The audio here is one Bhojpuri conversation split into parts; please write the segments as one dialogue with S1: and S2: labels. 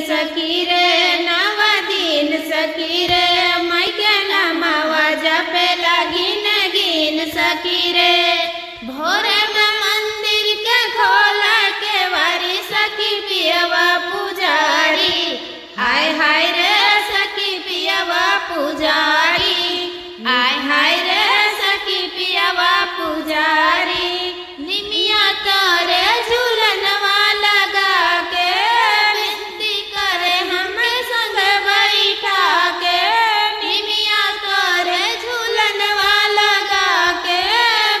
S1: सखी रे नवा दिन सखी रे माई के नमावा जपे गिन गिन सखी रे। भोरे में मंदिर के खोला के वारी सखी पियवा पुजारी। हाय हाय रे सखी पियवा पुजारी। हाय हाय रे सखी पियवा पुजारी। निमिया तारे झूलनवा लगा के विनती करे हमें संग बैठा के। निमिया तारे झूलनवा लगा के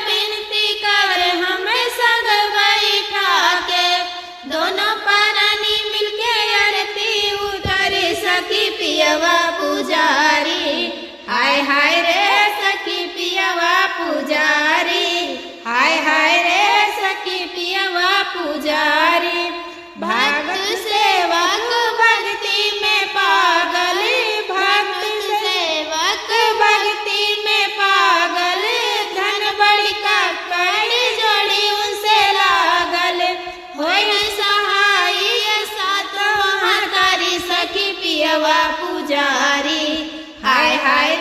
S1: विनती करे हमें संग बैठा के। दोनों प्राणी मिलके आरती उतारी सखी पियवा पुजारी। हाय हाय रे सखी पियवा पुजारी। हाय हाय रे सखी पियवा पुजारी। भक्त सेवक भक्ति में पागल। भक्त सेवक भक्ति में पागल। धन बड़ी का कड़ी जोड़ी उनसे लागल। होई सहाय साथ वहाँ तारी सखी पियवा पुजारी। हाय हाय